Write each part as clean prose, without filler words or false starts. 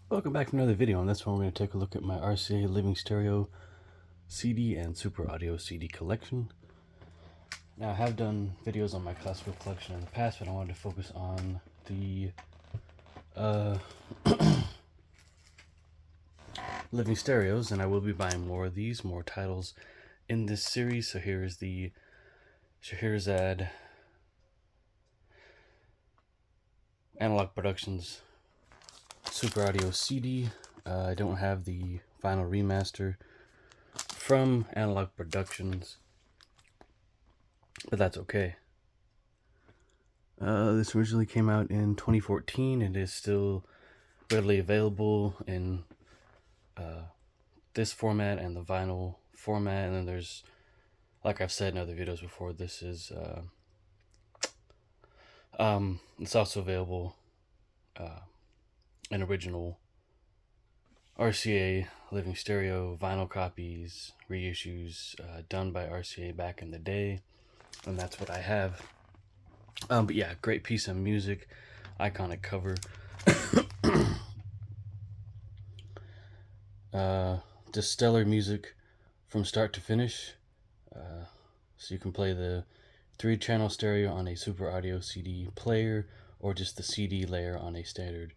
Welcome back to another video. On this one, we're going to take a look at my RCA Living Stereo CD and Super Audio CD collection. Now, I have done videos on my classical collection in the past, but I wanted to focus on the Living Stereos, and I will be buying more of these, more titles in this series. So here is the Scheherazade Analog Productions Super Audio CD. I don't have the final remaster from Analog Productions, but that's okay. This originally came out in 2014 and is still readily available in this format and the vinyl format. And then there's, like I've said in other videos before, this is it's also available in original RCA Living Stereo vinyl copies, reissues done by RCA back in the day, and that's what I have. But yeah, great piece of music, iconic cover. Just stellar music from start to finish. So you can play the 3-channel stereo on a Super Audio CD player, or just the CD layer on a standard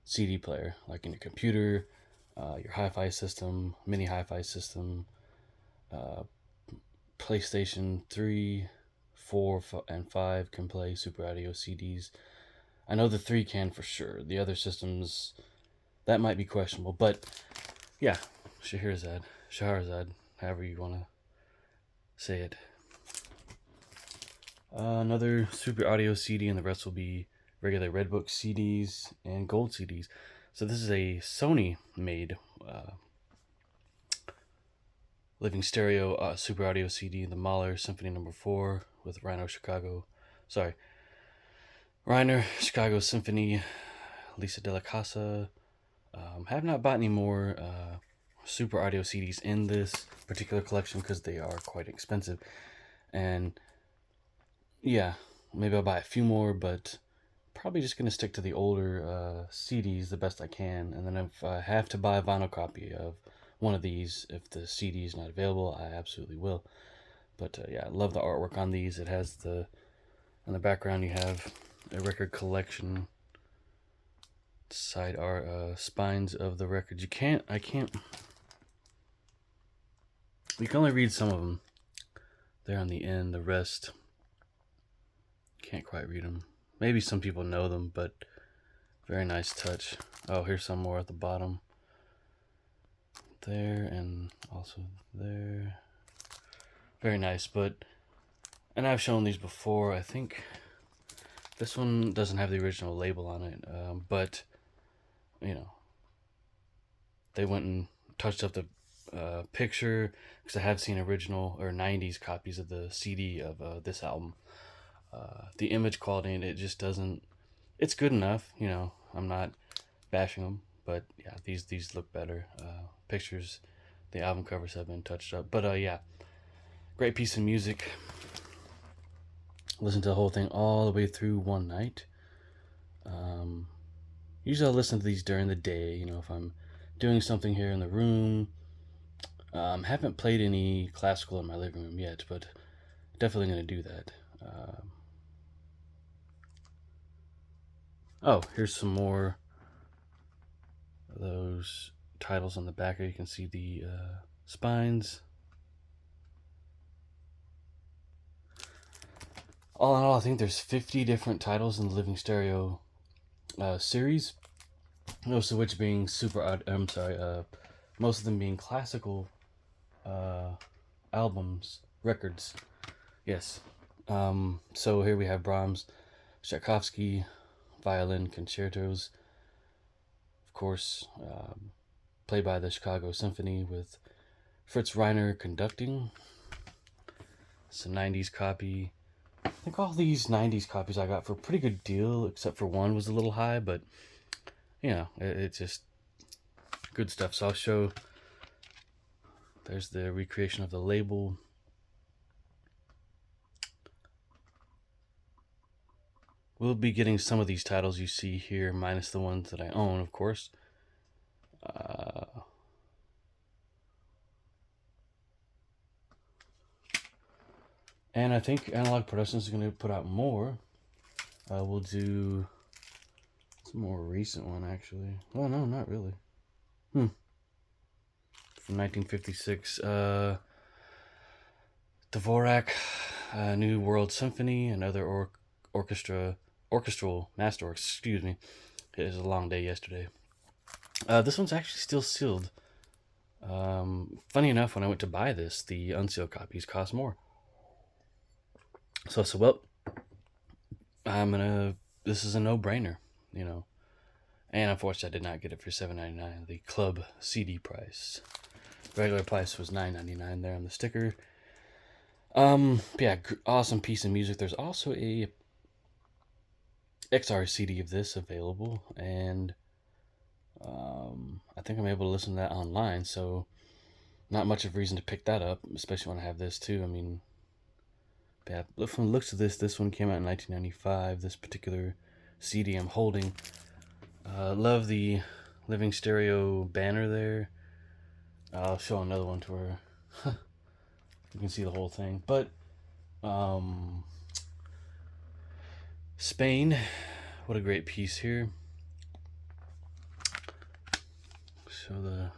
CD player, like in your computer, your hi-fi system, mini hi-fi system, PlayStation 3, 4, and 5 can play Super Audio CDs. I know the 3 can for sure. The other systems, that might be questionable, but yeah, Scheherazade, however you want to say it. Another Super Audio CD, and the rest will be regular Redbook CDs and gold CDs. So this is a Sony-made Living Stereo Super Audio CD, the Mahler Symphony No. 4 with Reiner Chicago Symphony, Lisa Della Casa. Have not bought any more Super Audio CDs in this particular collection because they are quite expensive. And yeah, maybe I'll buy a few more, but probably just going to stick to the older CDs the best I can. And then if I have to buy a vinyl copy of one of these, if the CD is not available, I absolutely will. But yeah, I love the artwork on these. It has in the background you have a record collection, side art, spines of the records. You can only read some of them there on the end. The rest, can't quite read them. Maybe some people know them, but very nice touch. Oh, here's some more at the bottom there, and also there. Very nice. And I've shown these before. I think this one doesn't have the original label on it, but you know, they went and touched up the picture, because I have seen original or 90s copies of the CD of this album. The image quality, and it just doesn't, it's good enough, you know, I'm not bashing them, but yeah, these look better. Pictures, the album covers have been touched up, but yeah, great piece of music. Listen to the whole thing all the way through one night. Usually I'll listen to these during the day, you know, if I'm doing something here in the room. Haven't played any classical in my living room yet, but definitely going to do that. Oh, here's some more of those titles on the back here. You can see the spines. All in all, I think there's 50 different titles in the Living Stereo series, most of which being most of them being classical records. Yes. So here we have Brahms, Tchaikovsky, violin concertos, of course, played by the Chicago Symphony with Fritz Reiner conducting. It's a 90s copy. I think all these 90s copies I got for a pretty good deal, except for one was a little high, but you know, it's just good stuff. So I'll show, there's the recreation of the label. We'll be getting some of these titles you see here, minus the ones that I own, of course. And I think Analog Productions is going to put out more. We'll do some more recent one, actually. Well, no, not really. From 1956. Dvorak, New World Symphony, another orchestral masterworks. Excuse me. It was a long day yesterday. This one's actually still sealed. Funny enough, when I went to buy this, the unsealed copies cost more. So well, this is a no-brainer, you know. And unfortunately, I did not get it for $7.99, the club CD price. Regular price was $9.99 there on the sticker. Yeah, awesome piece of music. There's also a XR CD of this available, and I think I'm able to listen to that online, so not much of a reason to pick that up, especially when I have this too. I mean, yeah, from the looks of this one came out in 1995, this particular CD I'm holding. Love the Living Stereo banner there. I'll show another one to where you can see the whole thing. But Spain, what a great piece here. Show the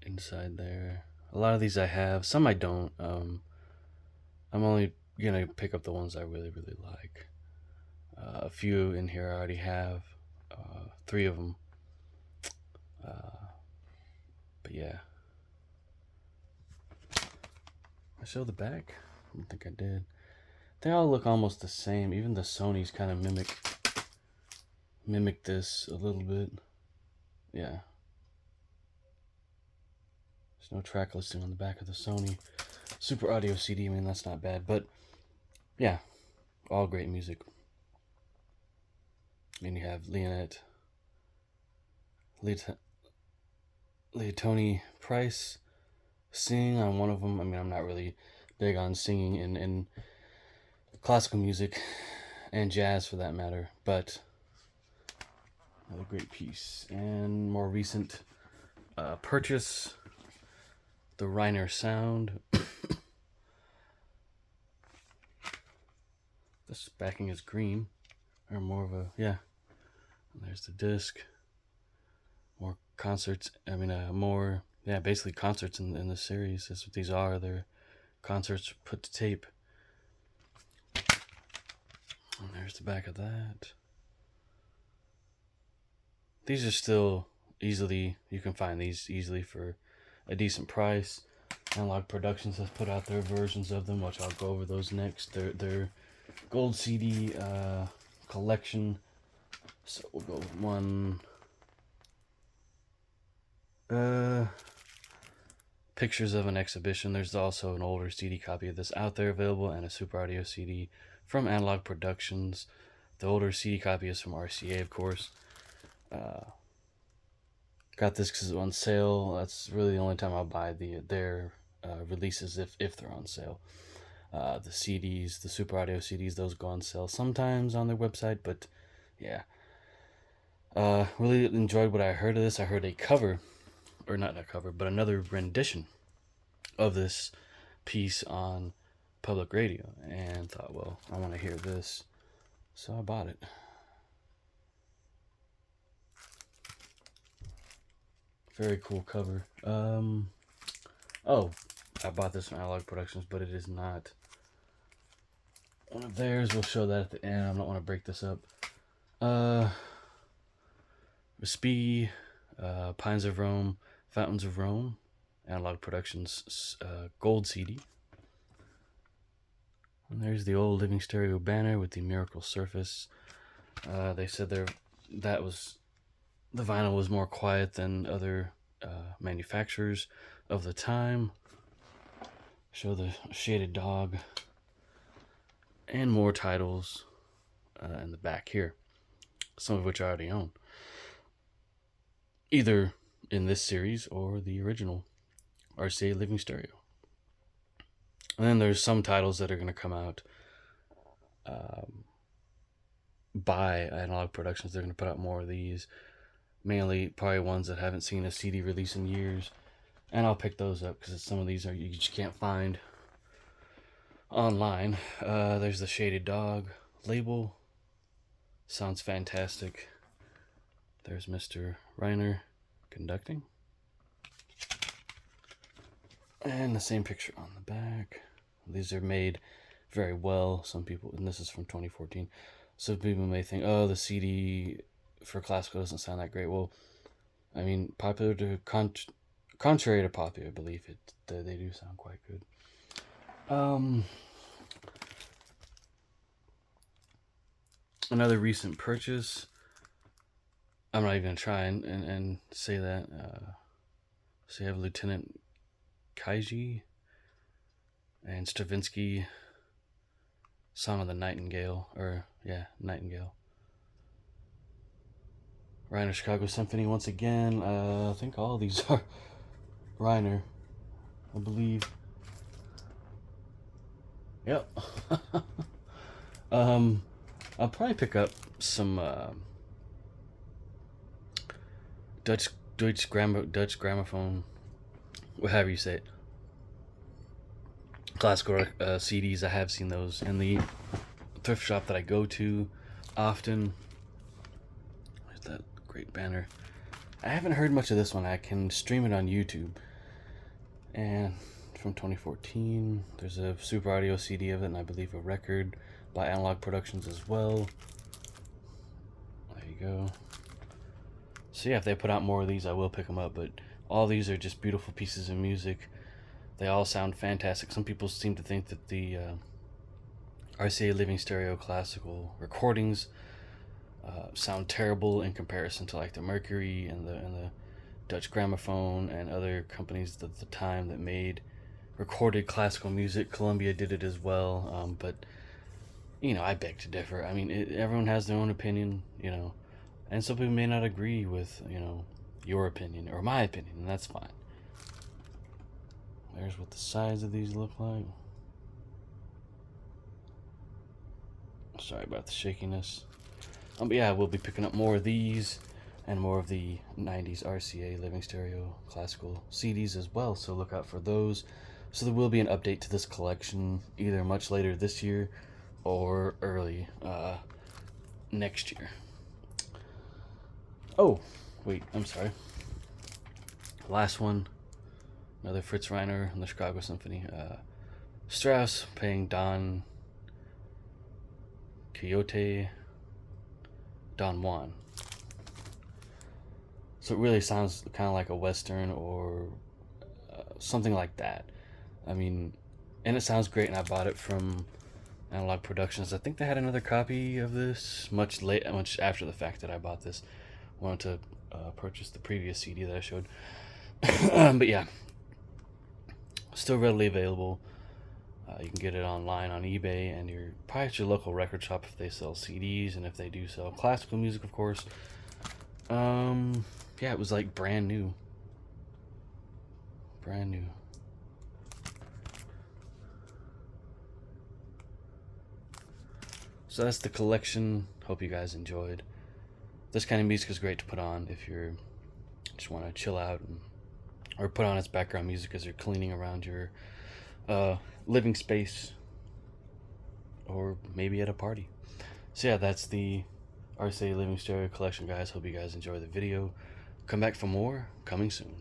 inside there. A lot of these I have, some I don't. I'm only gonna pick up the ones I really like. A few in here I already have, 3 of them. But yeah, I showed the back. I don't think I did. They all look almost the same. Even the Sony's kind of mimic this a little bit. Yeah. There's no track listing on the back of the Sony Super Audio CD. I mean, that's not bad, but yeah, all great music. And you have Leotoni Price singing on one of them. I mean, I'm not really big on singing in classical music and jazz for that matter, but another great piece. And more recent purchase, the Reiner Sound. This backing is green, or more of a, yeah. There's the disc. More concerts. I mean, more, yeah, basically concerts in the series. That's what these are. They're concerts put to tape. And there's the back of that. These are still easily, you can find these easily for a decent price. Analog Productions has put out their versions of them, which I'll go over those next. Their gold CD collection. So we'll go with one. Pictures of an exhibition. There's also an older CD copy of this out there available, and a Super Audio CD from Analog Productions. The older CD copy is from RCA, of course. Got this because it's on sale. That's really the only time I'll buy their releases if they're on sale. The CDs, the Super Audio CDs, those go on sale sometimes on their website, but yeah. Really enjoyed what I heard of this. I heard a cover, or not a cover, but another rendition of this piece on public radio, and thought, well, I want to hear this, so I bought it. Very cool cover. Oh, I bought this from Analog Productions, but it is not one of theirs. We'll show that at the end. I don't want to break this up. Respighi, Pines of Rome, Fountains of Rome, Analog Productions gold CD. And there's the old Living Stereo banner with the Miracle Surface. They said the vinyl was more quiet than other manufacturers of the time. Show the shaded dog and more titles in the back here, some of which I already own, either in this series or the original RCA Living Stereo. And then there's some titles that are going to come out buy Analog Productions, they're going to put out more of these. Mainly probably ones that haven't seen a CD release in years. And I'll pick those up because some of these are you just can't find online. There's the Shaded Dog label. Sounds fantastic. There's Mr. Reiner conducting. And the same picture on the back. These are made very well. Some people, and this is from 2014. Some people may think, oh, the CD for classical doesn't sound that great. Well, I mean, contrary to popular belief, they do sound quite good. Another recent purchase. I'm not even gonna try and say that. So you have Lieutenant Kaiji and Stravinsky, Song of the Nightingale, Nightingale. Reiner Chicago Symphony once again. I think all of these are Reiner, I believe. Yep. I'll probably pick up some Dutch gramophone, whatever you say it. Classical CDs. I have seen those in the thrift shop that I go to often. There's that great banner. I haven't heard much of this one. I can stream it on YouTube. And from 2014, there's a Super Audio CD of it, and I believe a record by Analog Productions as well. There you go. So yeah, if they put out more of these, I will pick them up. But all these are just beautiful pieces of music. They all sound fantastic. Some people seem to think that the RCA Living Stereo classical recordings sound terrible in comparison to like the Mercury and the Dutch Gramophone and other companies at the time that made recorded classical music. Columbia did it as well, but you know, I beg to differ. I mean, everyone has their own opinion, you know, and some people may not agree with, you know, your opinion or my opinion, and that's fine. There's what the sides of these look like. Sorry about the shakiness. But yeah, we'll be picking up more of these and more of the 90s RCA Living Stereo classical CDs as well, so look out for those. So there will be an update to this collection either much later this year or early next year. Oh, wait, I'm sorry. Last one, another Fritz Reiner and the Chicago Symphony. Strauss playing Don Quixote, Don Juan. So it really sounds kind of like a Western or something like that. I mean, and it sounds great, and I bought it from Analog Productions. I think they had another copy of this much after the fact that I bought this. Wanted to purchase the previous CD that I showed. But yeah, still readily available. You can get it online on eBay, and probably at your local record shop if they sell CDs, and if they do sell classical music, of course. Yeah, it was like brand new. Brand new. So that's the collection. Hope you guys enjoyed. This kind of music is great to put on if you're just want to chill out, or put on as background music as you're cleaning around your living space, or maybe at a party. So yeah, that's the RCA Living Stereo collection, guys. Hope you guys enjoy the video. Come back for more coming soon.